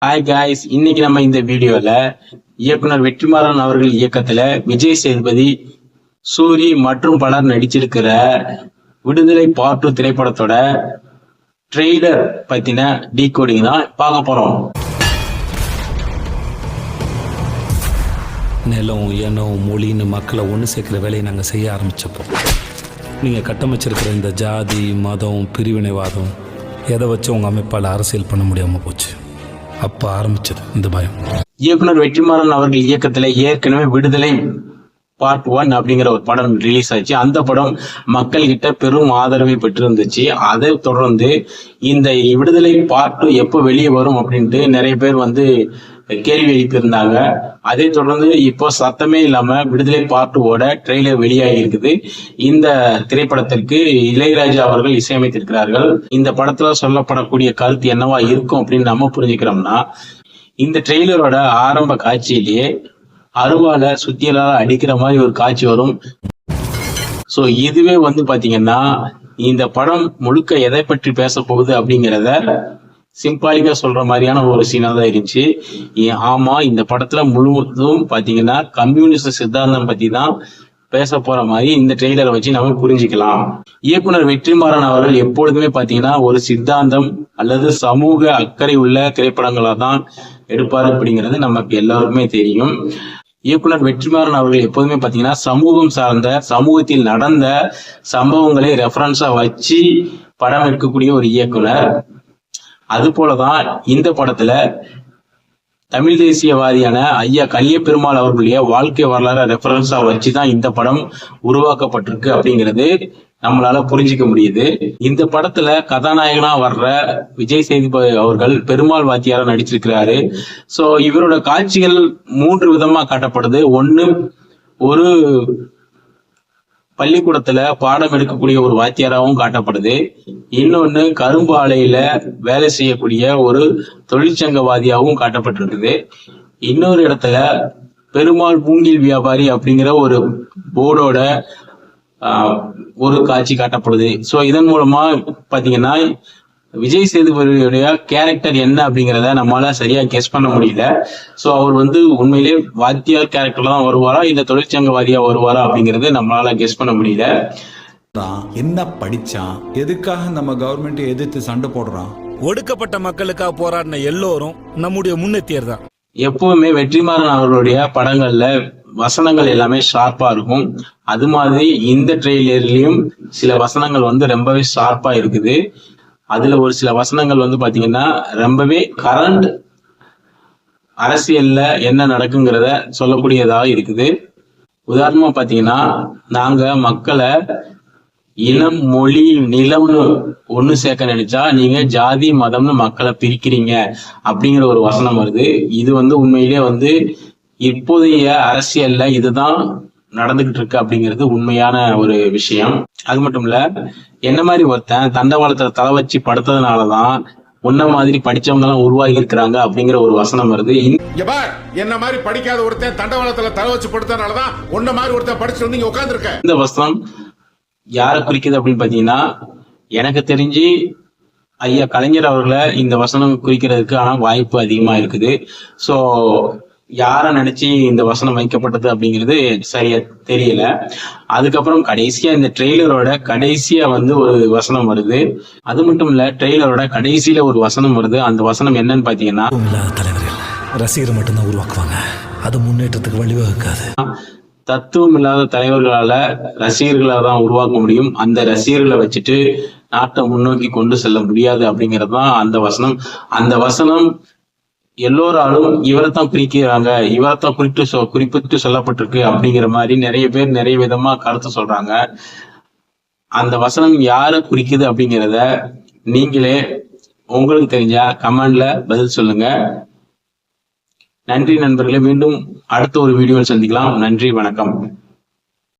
Hi guys, இன்னைக்கு நம்ம இந்த வீடியோல இயக்குனர் வெற்றிமாறன் அவர்கள் இயக்கத்துல விஜய் சேதுபதி, சூரி மற்றும் பலர் நடிச்சிருக்கிற விடுதலை பார்ட் 2 திரைப்படத்தோட ட்ரெய்லர் பத்தின டீகோடிங் தான் பார்க்க போறோம். நிலம், இனம், மொழின்னு மக்களை ஒன்று சேர்க்கிற வேலையை நாங்கள் செய்ய ஆரம்பிச்சப்போ நீங்கள் கட்டமைச்சிருக்கிற இந்த ஜாதி, மதம், பிரிவினைவாதம் எதை வச்சு உங்கள் அமைப்பால் அரசியல் பண்ண முடியாமல் போச்சு. அப்போ ஆரம்பிச்சது இந்த பயம். இயக்குனர் வெற்றிமாறன் அவர்கள் இயக்கத்துல ஏற்கனவே விடுதலை பார்ட் 1 அப்படிங்கிற ஒரு படம் ரிலீஸ் ஆச்சு. அந்த படம் மக்கள் கிட்ட பெரும் ஆதரவை பெற்றிருந்துச்சு. அதை தொடர்ந்து இந்த விடுதலை பார்ட் 2 எப்போ வெளியே வரும் அப்படின்ட்டு நிறைய பேர் கேள்வி எழுப்பியிருந்தாங்க. அதை தொடர்ந்து இப்போ சத்தமே இல்லாம விடுதலை பார்ட் 2 ட்ரெய்லர் வெளியாகி இருக்குது. இந்த திரைப்படத்திற்கு இளையராஜா அவர்கள் இசையமைத்திருக்கிறார்கள். இந்த படத்துல சொல்லப்படக்கூடிய கருத்து என்னவா இருக்கும் அப்படின்னு நம்ம புரிஞ்சுக்கிறோம்னா, இந்த ட்ரெய்லரோட ஆரம்ப காட்சியிலேயே அருவால சுத்தியலால அடிக்கிற மாதிரி ஒரு காட்சி வரும். சோ இதுவே பாத்தீங்கன்னா இந்த படம் முழுக்க எதை பற்றி பேச போகுது அப்படிங்கிறத சிம்பாலிக்கா சொல்ற மாதிரியான ஒரு சீனா தான் இருந்துச்சு. ஆமா, இந்த படத்துல முழுவதும் பாத்தீங்கன்னா கம்யூனிஸ்ட் சித்தாந்தம் பத்தி தான் பேச போற மாதிரி இந்த ட்ரெய்லரை வச்சு நம்ம புரிஞ்சுக்கலாம். இயக்குனர் வெற்றிமாறன் அவர்கள் எப்பொழுதுமே பாத்தீங்கன்னா ஒரு சித்தாந்தம் அல்லது சமூக அக்கறை உள்ள திரைப்படங்களா தான் எடுப்பாரு அப்படிங்கிறது நமக்கு எல்லாருக்குமே தெரியும். இயக்குனர் வெற்றிமாறன் அவர்கள் எப்போதுமே பாத்தீங்கன்னா சமூகம் சார்ந்த, சமூகத்தில் நடந்த சம்பவங்களை ரெஃபரன்ஸா வச்சு படம் எடுக்கக்கூடிய ஒரு இயக்குனர். அது போலதான் இந்த படத்துல தமிழ் தேசியவாதியான ஐயா கலியபெருமாள் அவர்களுடைய வாழ்க்கை வரலாறு ரெஃபரன்ஸா வச்சுதான் இந்த படம் உருவாக்கப்பட்டிருக்கு அப்படிங்கிறது நம்மளால புரிஞ்சிக்க முடியுது. இந்த படத்துல கதாநாயகனா வர்ற விஜய் சேதுபதி அவர்கள் பெருமாள் வாத்தியாரா நடிச்சிருக்கிறாரு. சோ இவரோட காட்சிகள் 3 விதமா காட்டப்படுது. ஒண்ணு, ஒரு பள்ளிக்கூடத்துல பாடம் எடுக்கக்கூடிய ஒரு வாத்தியாராவும் காட்டப்படுது. இன்னொன்னு, கரும்பு ஆலையில வேலை செய்யக்கூடிய ஒரு தொழிற்சங்கவாதியாகவும் காட்டப்பட்டிருக்குது. இன்னொரு இடத்துல பெருமாள் மூங்கில் வியாபாரி அப்படிங்கிற ஒரு போர்டோட ஒரு காட்சி காட்டப்படுது. சோ இதன் மூலமா பாத்தீங்கன்னா விஜய் சேதுபதியுடைய கேரக்டர் என்ன அப்படிங்கிறத நம்மளால சரியா கெஸ் பண்ண முடியல. சோ அவர் உண்மையிலே வாத்தியார் கேரக்டர்ல தான் வருவாரா இல்ல தொழிற்சங்கவாதியா வருவாரா அப்படிங்கறது நம்மளால கெஸ் பண்ண முடியல. என்ன படிச்சான், எதுக்காக நம்ம கவர்மெண்ட் எதிர்த்து சண்டை போடுறான்? ஒடுக்கப்பட்ட மக்களுக்காக போராடின எல்லோரும் நம்முடைய முன்னேற்றியர் தான். எப்பவுமே வெற்றிமாறன் அவர்களுடைய படங்கள்ல வசனங்கள் எல்லாமே ஷார்ப்பா இருக்கும். அது மாதிரி இந்த ட்ரெய்லர்லயும் சில வசனங்கள் ரொம்பவே ஷார்ப்பா இருக்குது. அதுல ஒரு சில வசனங்கள் பாத்தீங்கன்னா ரொம்பவே கரண்ட் அரசியல்ல என்ன நடக்குங்கிறத சொல்லக்கூடியதா இருக்குது. உதாரணமா பாத்தீங்கன்னா, நாங்க மக்களை இனம், மொழி, நிலம்னு ஒண்ணு சேர்க்க நினைச்சா நீங்க ஜாதி, மதம்னு மக்களை பிரிக்கிறீங்க அப்படிங்கிற ஒரு வசனம் வருது. இது உண்மையிலே இப்போதைய அரசியல்ல இதுதான் நடந்துகிட்டு இருக்கு அப்படிங்கிறது உண்மையான ஒரு விஷயம். அது மட்டும் இல்ல, என்ன மாதிரி ஒருத்தன் தண்டவாளத்துல தலை வச்சு படுத்ததுனாலதான் உன்ன மாதிரி படிச்சவங்க எல்லாம் உருவாகி இருக்கிறாங்க அப்படிங்கிற ஒரு வசனம் வருது. என்ன மாதிரி படிக்காத ஒருத்தன் தண்டவாளத்துல தலை வச்சு படுத்ததுனாலதான் உன்ன மாதிரி ஒருத்தன் படிச்சு வந்து உட்கார்ந்து இருக்க. இந்த வசனம் யாரை குறிக்குது அப்படின்னு பாத்தீங்கன்னா, எனக்கு தெரிஞ்சு ஐயா கலைஞர் அவர்களை இந்த வசனம் குறிக்கிறதுக்கு ஆனா வாய்ப்பு அதிகமா இருக்குது. சோ யார நினைச்சு இந்த வசனம் வைக்கப்பட்டது அப்படிங்கிறது சரியா தெரியல. அதுக்கப்புறம் கடைசியா இந்த ட்ரெய்லரோட கடைசியா ஒரு வசனம் வருது. அது மட்டும் இல்ல, ட்ரெய்லரோட கடைசியில ஒரு வசனம் வருது. அந்த வசனம் என்னன்னு பாத்தீங்கன்னா, தலைவர்கள் ரசிகர் மட்டும்தான் உருவாக்குவாங்க, அது முன்னேற்றத்துக்கு வழிவகுக்காது. தத்துவம் இல்லாத தலைவர்களால ரசிகர்களால தான் உருவாக்க முடியும். அந்த ரசிகர்களை வச்சுட்டு நாட்டை முன்னோக்கி கொண்டு செல்ல முடியாது அப்படிங்கறதுதான் அந்த வசனம். அந்த வசனம் எல்லோராலும் இவரைத்தான் குறிக்கிறாங்க, இவரைத்தான் குறிப்பிட்டு சொல்லப்பட்டிருக்கு அப்படிங்கிற மாதிரி நிறைய பேர் நிறைய விதமா கருத்து சொல்றாங்க. அந்த வசனம் யாரை குறிக்குது அப்படிங்கிறத நீங்களே உங்களுக்கு தெரிஞ்சா கமெண்ட்ல பதில் சொல்லுங்க. நன்றி நண்பர்களே. மீண்டும் அடுத்த ஒரு வீடியோவில் சந்திக்கலாம். நன்றி, வணக்கம்.